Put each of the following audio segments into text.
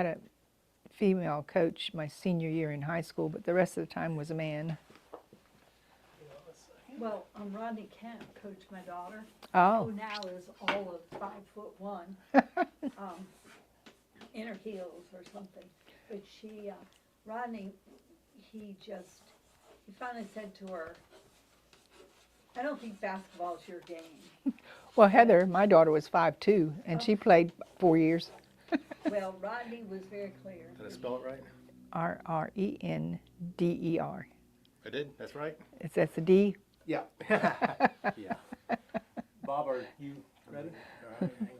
had a female coach my senior year in high school, but the rest of the time was a man. Well, Rodney Kemp coached my daughter, Oh, who now is all of 5'1", in her heels or something. But Rodney, he finally said to her, "I don't think basketball's your game." well, Heather, my daughter was 5'2", and she played 4 years. Well, Rodney was very clear. Did I spell it right? Rrender. I did? That's right? That's a D. Yeah. Yeah. Bob, are you ready? All right, hang on.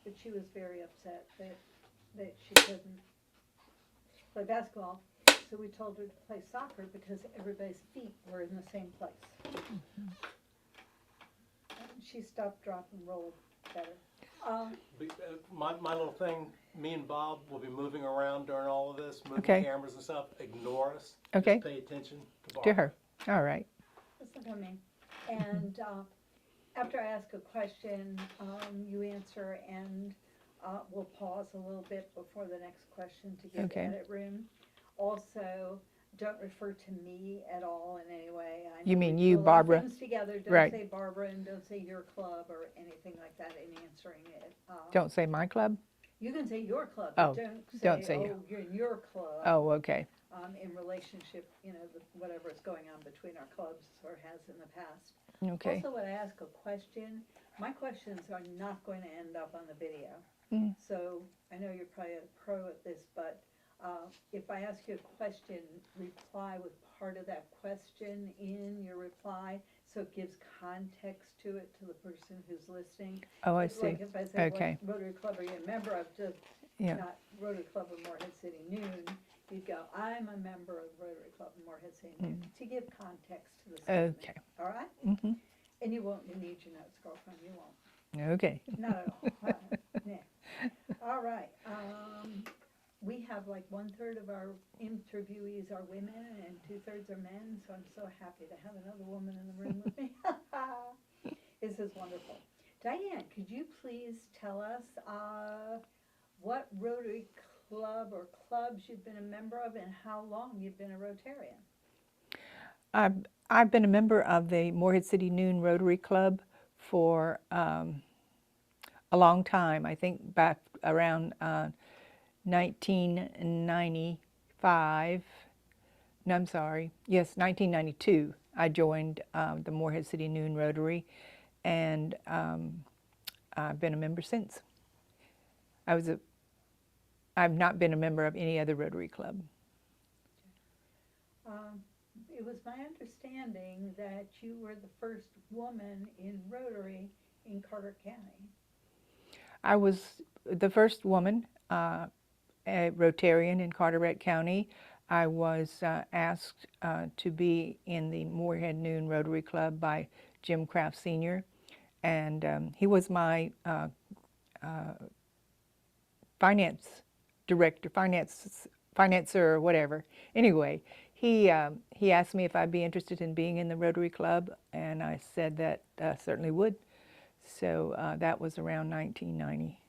But she was very upset that she couldn't play basketball. So we told her to play soccer because everybody's feet were in the same place. And she stopped, dropped, and rolled better. My little thing, me and Bob will be moving around during all of this, moving Okay. cameras and stuff. Ignore us. Okay. Just pay attention to Bob. To her. All right. That's not what I mean. And after I ask a question, you answer, and we'll pause a little bit before the next question to give Okay. edit room. Also, don't refer to me at all in any way. I know You mean we you, do a lot of Barbara? things together. Don't Right. say Barbara, and don't say your club or anything like that in answering it. Don't say my club? You can say your club, Oh, but don't say, don't say oh, you. you're in your club. Oh, okay. In relationship, whatever is going on between our clubs or has in the past. Okay. Also, when I ask a question, my questions are not going to end up on the video. Mm. So I know you're probably a pro at this, but if I ask you a question, reply with part of that question in your reply, so it gives context to it to the person who's listening. Oh, I It's see. like if I say, Okay. what Rotary Club are you a member of? Just Yeah. not Rotary Club of Morehead City Noon. You'd go, I'm a member of Rotary Club of Morehead City Noon, to give context to the statement. Okay. All right? Mm-hmm. And you won't need your notes, girlfriend. You won't. Okay. Not at all. Yeah. All right. We have like 1/3 of our interviewees are women and 2/3 are men, so I'm so happy to have another woman in the room with me. This is wonderful. Diane, could you please tell us what Rotary Club or clubs you've been a member of and how long you've been a Rotarian? I've been a member of the Morehead City Noon Rotary Club for a long time. I think back around 1995. No, I'm sorry. Yes, 1992. I joined the Morehead City Noon Rotary, and I've been a member since. I've not been a member of any other Rotary Club. It was my understanding that you were the first woman in Rotary in Carter County. I was the first woman a Rotarian in Carteret County. I was asked to be in the Morehead Noon Rotary Club by Jim Kraft Sr., and he was my finance director, financer, or whatever. Anyway, he asked me if I'd be interested in being in the Rotary Club, and I said that certainly would. So that was around 1990.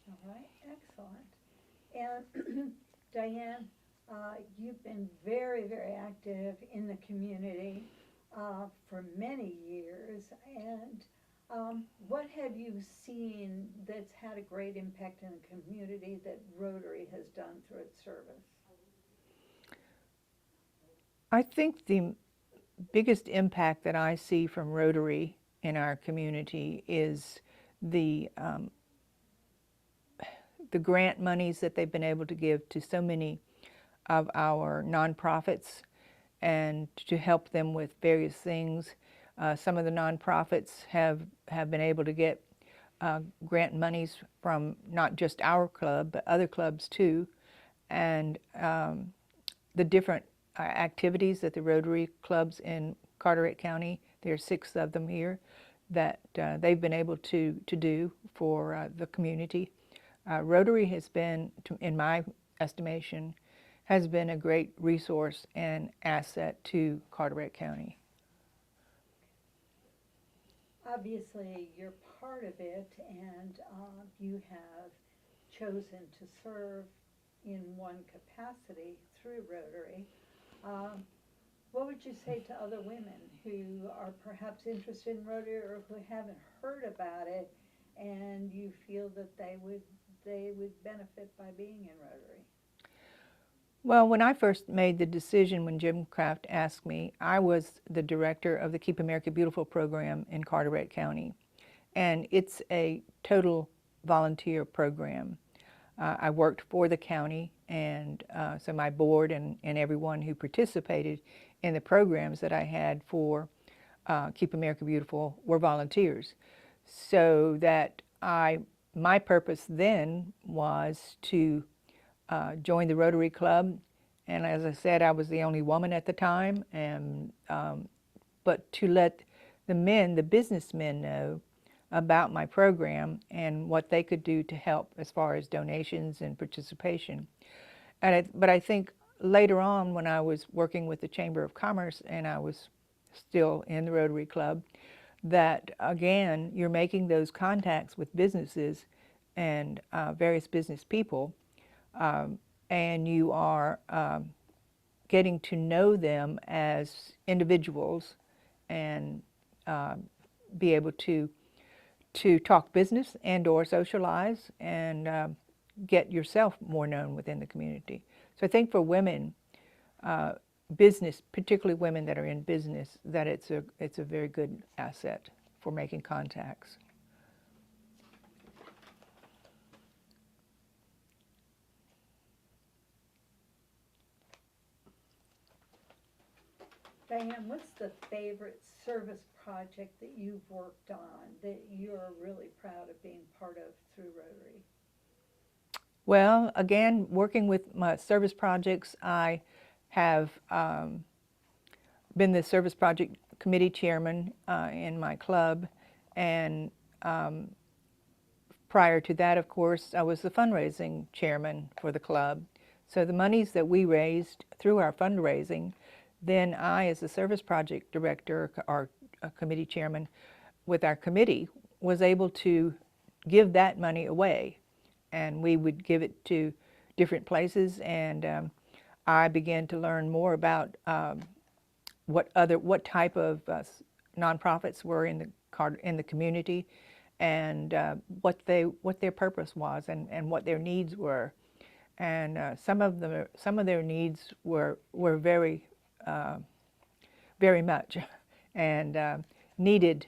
All right, excellent. And Diane, you've been very, very active in the community for many years. And what have you seen that's had a great impact in the community that Rotary has done through its service? I think the biggest impact that I see from Rotary in our community is the grant monies that they've been able to give to so many of our nonprofits and to help them with various things. Some of the nonprofits have been able to get grant monies from not just our club, but other clubs too. And the different activities that the Rotary clubs in Carteret County, there are 6 of them here, that they've been able to do for the community. Rotary has been, in my estimation, has been a great resource and asset to Carteret County. obviously you're part of it, and you have chosen to serve in one capacity through Rotary. Um, what would you say to other women who are perhaps interested in Rotary or who haven't heard about it, and you feel that they would benefit by being in Rotary? Well, when I first made the decision, when Jim Kraft asked me, I was the director of the Keep America Beautiful program in Carteret County, and it's a total volunteer program. I worked for the county, and so my board and everyone who participated in the programs that I had for Keep America Beautiful were volunteers. So that my purpose then was to join the Rotary Club, and as I said, I was the only woman at the time, and but to let the men, the businessmen, know about my program and what they could do to help as far as donations and participation. But I think later on, when I was working with the Chamber of Commerce and I was still in the Rotary Club, that again, you're making those contacts with businesses and various business people, and you are getting to know them as individuals and be able to talk business and or socialize and get yourself more known within the community. So I think for women, business, particularly women that are in business, that it's a very good asset for making contacts. Diane, what's the favorite service project that you've worked on that you're really proud of being part of through Rotary? Well, again, working with my service projects, I have been the service project committee chairman in my club, and prior to that, of course, I was the fundraising chairman for the club. So the monies that we raised through our fundraising, then I, as the service project director or committee chairman with our committee, was able to give that money away. And we would give it to different places, and I began to learn more about what type of nonprofits were in the community, and what their purpose was, and what their needs were. And some of their needs were very very much and needed,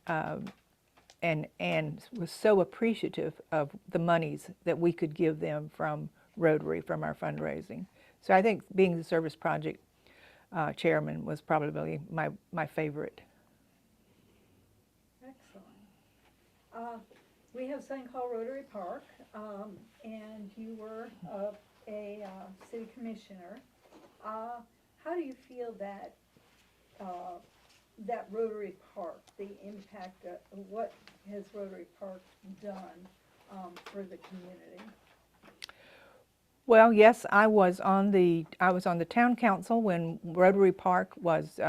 and was so appreciative of the monies that we could give them from Rotary, from our fundraising. So I think being the service project chairman was probably my favorite. Excellent. We have something called Rotary Park, and you were a city commissioner. How do you feel that that Rotary Park, the impact of what has Rotary Park done for the community? Well, yes, I was on the town council when Rotary Park was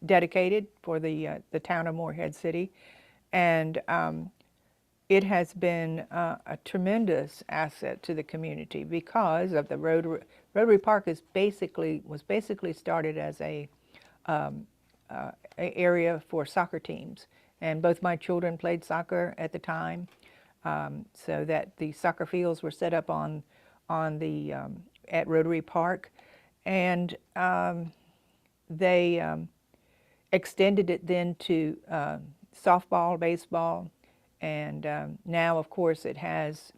dedicated for the town of Morehead City, and it has been a tremendous asset to the community because of the Rotary Park was basically started as a area for soccer teams, and both my children played soccer at the time, so that the soccer fields were set up at Rotary Park, and they extended it then to softball, baseball, and now, of course, it has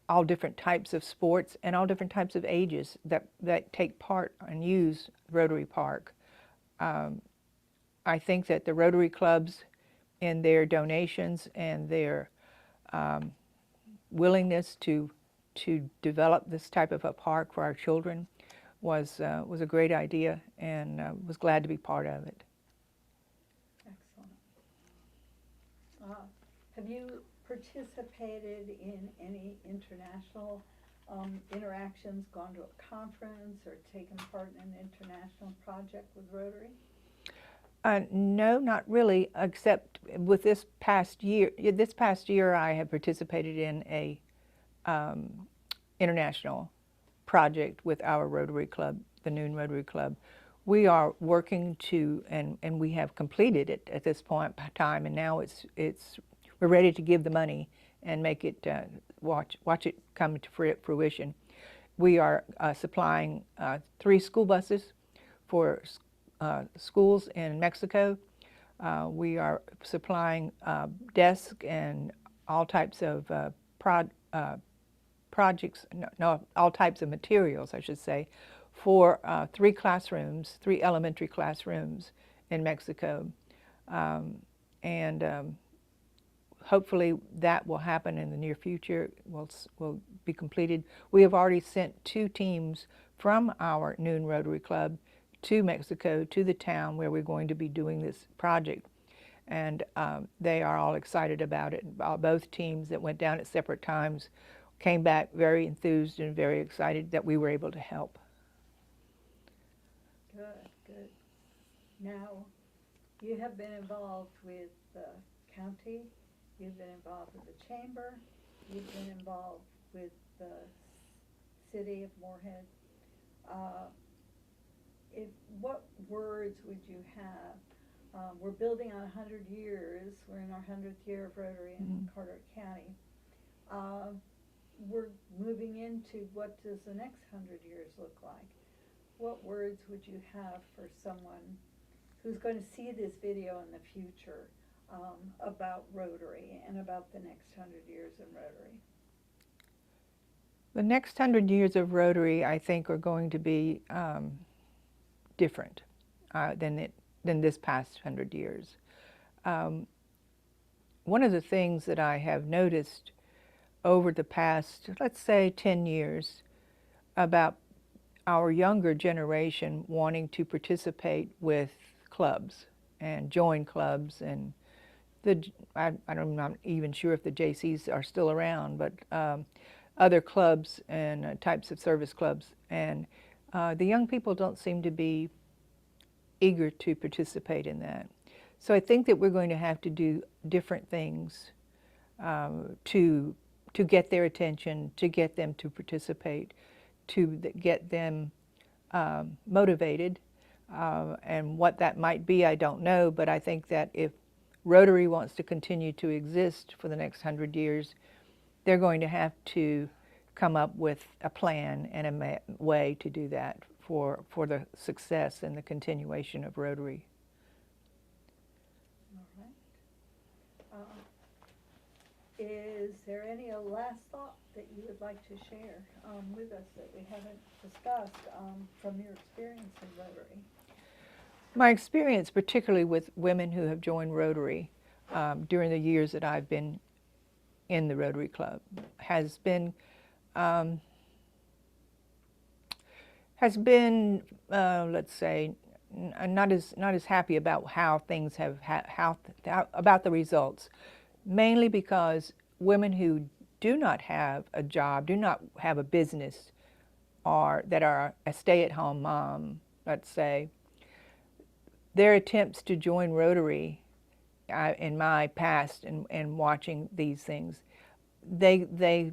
all different types of sports and all different types of ages that take part and use Rotary Park. I think that the Rotary clubs, in their donations and their willingness to develop this type of a park for our children was a great idea, and was glad to be part of it. Excellent. Have you participated in any international interactions, gone to a conference, or taken part in an international project with Rotary? No, not really, except with this past year. This past year, I have participated in a international project with our Rotary Club, the Noon Rotary Club. We are working to, and we have completed it at this point in time, and now we're ready to give the money and make it, watch it come to fruition. We are supplying 3 school buses for schools in Mexico. We are supplying desks and all types of projects, no, all types of materials, I should say, for 3 classrooms, 3 elementary classrooms in Mexico. And hopefully that will happen in the near future, will be completed. We have already sent 2 teams from our Noon Rotary Club to Mexico, to the town where we're going to be doing this project. And they are all excited about it. Both teams that went down at separate times came back very enthused and very excited that we were able to help. Good, good. Now, you have been involved with the county, you've been involved with the chamber, you've been involved with the city of Moorhead. What words would you have? We're building on 100 years, we're in our 100th year of Rotary in Carteret County. We're moving into what does the next 100 years look like? What words would you have for someone who's going to see this video in the future about Rotary and about the next 100 years in Rotary? The next 100 years of Rotary, I think, are going to be different than this past 100 years. One of the things that I have noticed over the past, let's say, 10 years about our younger generation wanting to participate with clubs and join clubs, and I'm not even sure if the JCs are still around, but other clubs and types of service clubs, and the young people don't seem to be eager to participate in that. So I think that we're going to have to do different things to get their attention, to get them to participate, to get them motivated. And what that might be, I don't know, but I think that if Rotary wants to continue to exist for the next 100 years, they're going to have to come up with a plan and a way to do that for the success and the continuation of Rotary. All right. Is there any last thought that you would like to share with us that we haven't discussed from your experience in Rotary? My experience, particularly with women who have joined Rotary during the years that I've been in the Rotary Club, has been let's say, not as happy about how things have about the results, mainly because women who do not have a job, do not have a business, or that are a stay-at-home mom, let's say, their attempts to join Rotary in my past and watching these things, they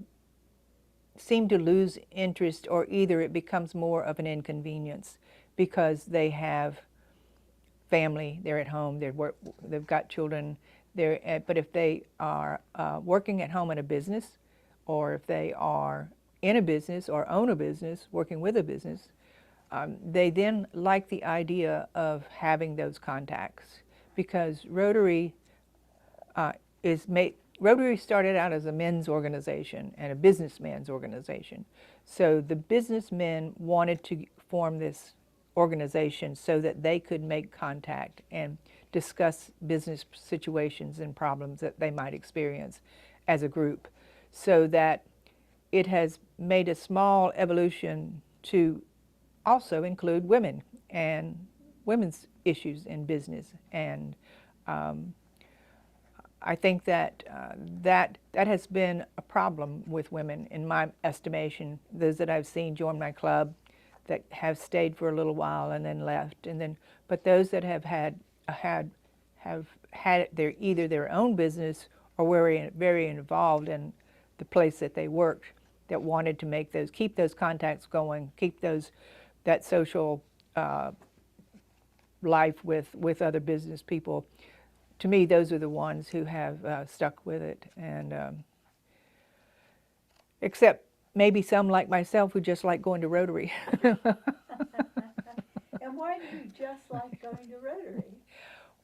seem to lose interest, or either it becomes more of an inconvenience because they have family, they're at home, they've got children, but if they are working at home in a business, or if they are in a business or own a business, working with a business, they then like the idea of having those contacts, because Rotary Rotary started out as a men's organization and a businessman's organization. So the businessmen wanted to form this organization so that they could make contact and discuss business situations and problems that they might experience as a group, so that it has made a small evolution to also include women and women's issues in business. And I think that that has been a problem with women, in my estimation. Those that I've seen join my club that have stayed for a little while and then left, but those that have had have had either their own business or were very involved in the place that they worked, that wanted to keep those contacts going, keep that social life with other business people. To me, those are the ones who have stuck with it, and except maybe some like myself who just like going to Rotary. And why do you just like going to Rotary?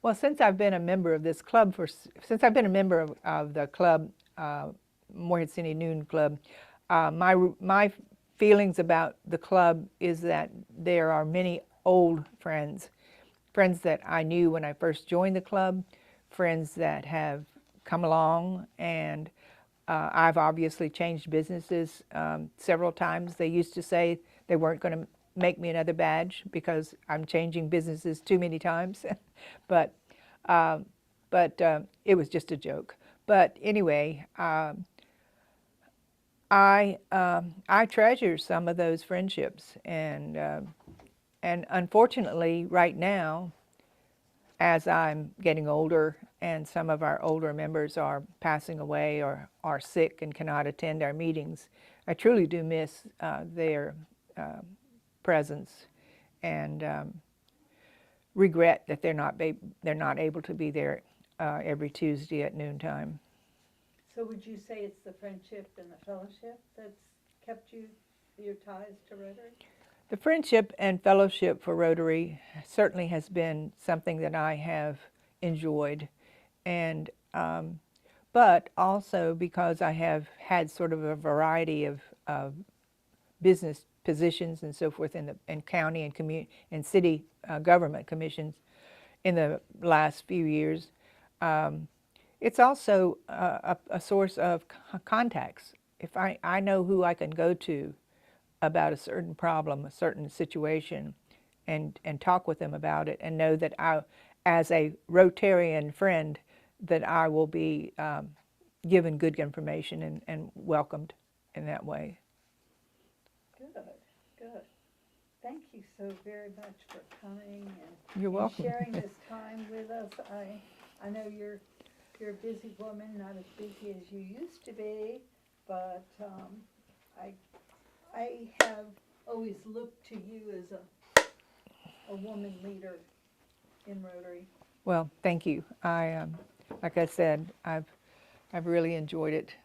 Well, since I've been a member of this club since I've been a member of the club, Morehead City Noon Club, my feelings about the club is that there are many old friends that I knew when I first joined the club, friends that have come along, and I've obviously changed businesses several times. They used to say they weren't going to make me another badge because I'm changing businesses too many times, but it was just a joke. But anyway, I treasure some of those friendships, and unfortunately, right now, as I'm getting older and some of our older members are passing away or are sick and cannot attend our meetings, I truly do miss their presence, and regret that they're not able to be there every Tuesday at noontime. So would you say it's the friendship and the fellowship that's kept your ties to Rotary? The friendship and fellowship for Rotary certainly has been something that I have enjoyed, and but also because I have had sort of a variety of business positions and so forth in county and community and city government commissions in the last few years. It's also a source of contacts. If I know who I can go to about a certain problem, a certain situation, and talk with them about it, and know that as a Rotarian friend, that I will be given good information and welcomed in that way. Good, good. Thank you so very much for coming and, You're welcome. sharing this time with us. I know you're a busy woman, not as busy as you used to be, but I have always looked to you as a woman leader in Rotary. Well, thank you. Like I said, I've really enjoyed it.